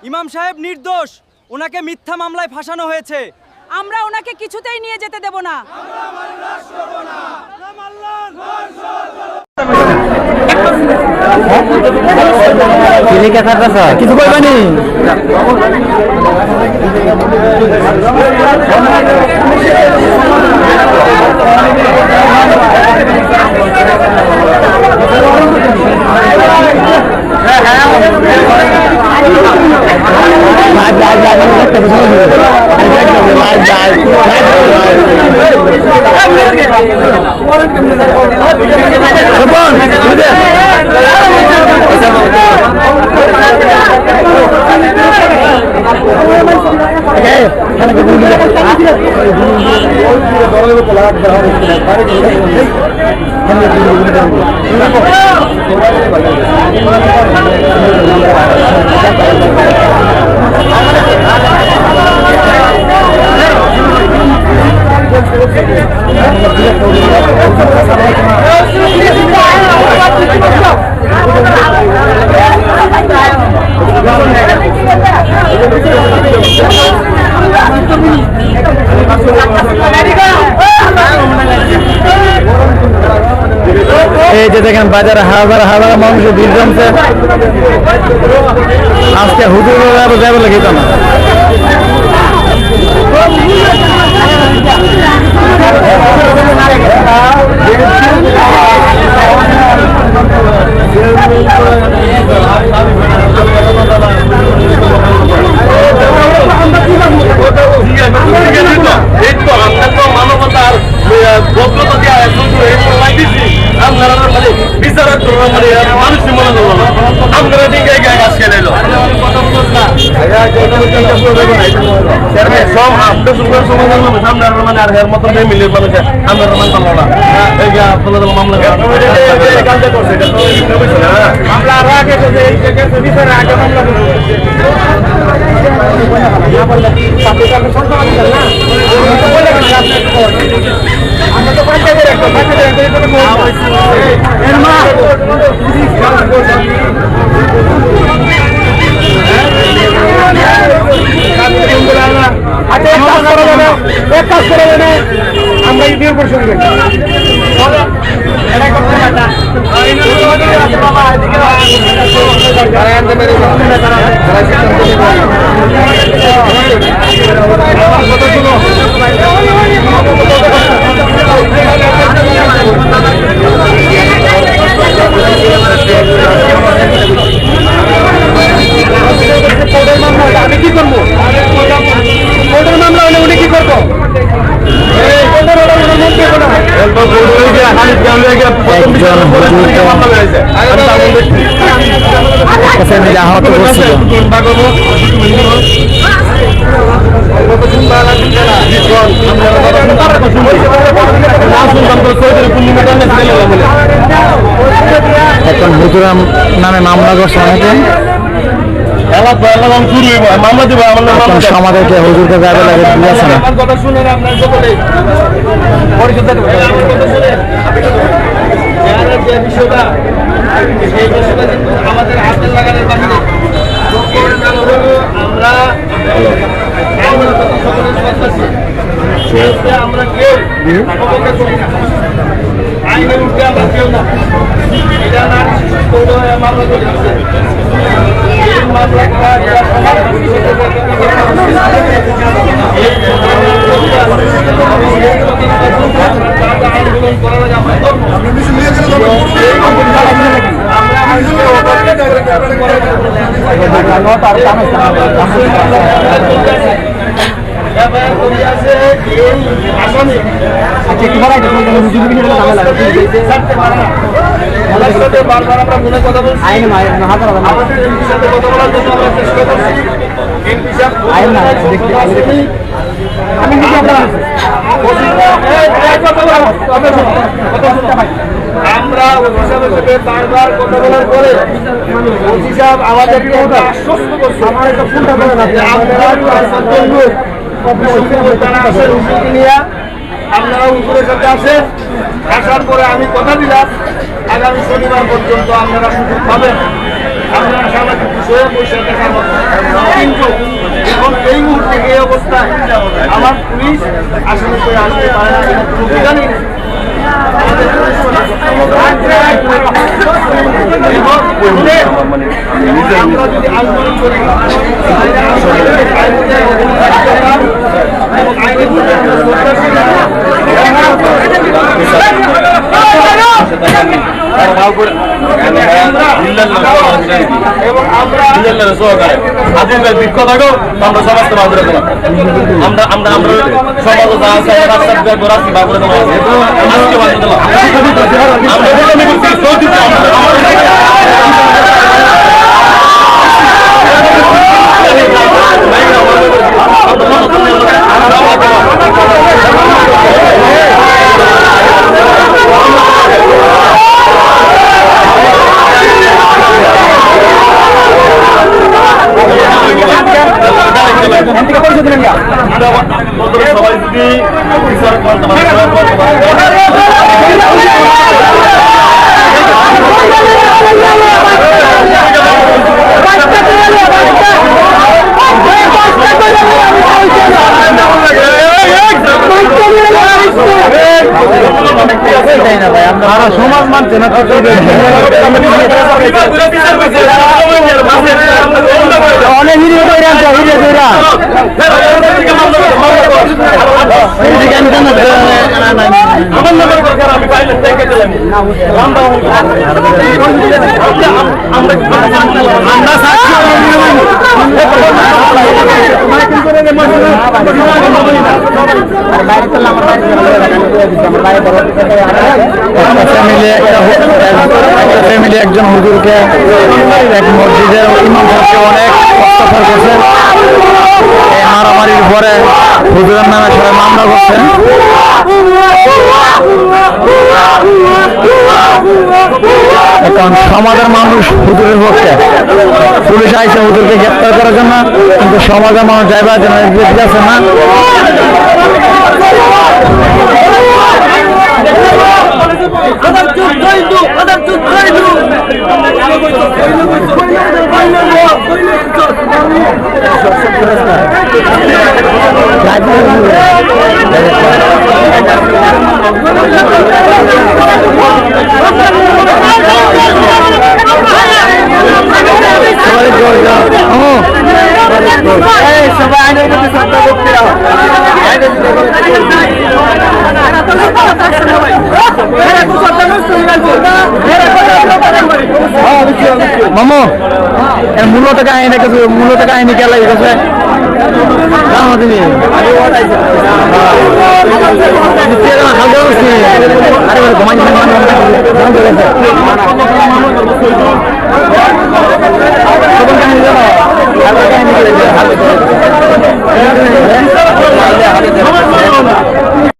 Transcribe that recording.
ইমাম সাহেব নির্দোষ, ওনাকে মিথ্যা মামলায় ফাঁসানো হয়েছে। আমরা ওনাকে কিছুতেই নিয়ে যেতে দেব না। কিছু করবেনি। এই যে দেখেন বাজারে হাজার হাজার মানুষের ভিড় জমছে। আজকে হুজুর যাবে লাগে না। মানবতার বিচারের মানুষের মনে করবো না। আমরা গাছ খেলে সব আপনার সমাধান সামনে মানে আর এর মতো মিলে মানুষ আমরা মানতাম না। আপনাদের মামলা আমরা আরো আগে বিচারে আগে মামলা আমরা তো পঞ্চায়েতের একটা আমরা ইউনিয়ন পরিষদ আমি কি করবো? কোর্টের মামলা হলে উনি কি করবো? এখন হুজুরাম নামে মামলা করছে অনেকে। সমাজকে হুজুরকে গাড়ি লাগে দিয়েছে না। কথা শুনেন আপনার সকলে যে বিষয়টা সেই বিষয়টা কিন্তু আমাদের হাতে লাগানোর বাহিরে আমরা আমরা কেউ অবজ্ঞা করি না। আইনের উঠে আমরা কেউ না। এটা নারী শিশু মামলা করে দিচ্ছে। এই মামলাটা আন্দোলন করা যাবে। বারবার আমরা মনে কথা বলছি, আমাদের এমপির সাথে কথা বলার জন্য আমরা চেষ্টা করছি। এমপি সাহেব আমরা ওসি সাহেবের সাথে বারবার কথা বলার পরে ওসি সাহেব আমাদেরকে আশ্বস্ত করছে আপনারা উপরের সাথে আসেন। আসার পরে আমি কথা দিলাম আগামী শনিবার পর্যন্ত আপনারা সুযোগ পাবেন। আপনারা সামাজিক বিষয়ে পয়সা দেখার মতো কিন্তু এখন এই মুহূর্তে এই অবস্থায় আমার পুলিশ আসলে করে আসতে পারে না, এটা কোনো বিধানই নেই। আমরা যদি আন্দোলন করি এবং আমরা সমস্ত আমরা আমরা আমরা সবাই যদি সমাজ মানছে না অনেক ভিডিও ফ্যামিলি একজন হুজুরকে এক মসজিদের ইমাম সাহেবকে অনেক অত্যাচার করছে। এই মারামারির পরে হুজুরের নামে সবাই মামলা করছেন। এখন সমাজের মানুষ হুজুরের পক্ষে, পুলিশ আইসে হুজুরকে গ্রেপ্তার করার জন্য, কিন্তু সমাজের মানুষ যাইবার জন্য যাচ্ছে না। মামু মূলত কাহিনী কিছু মূলত কাহিনী কে লাগে গেছে আরে ঘুমাই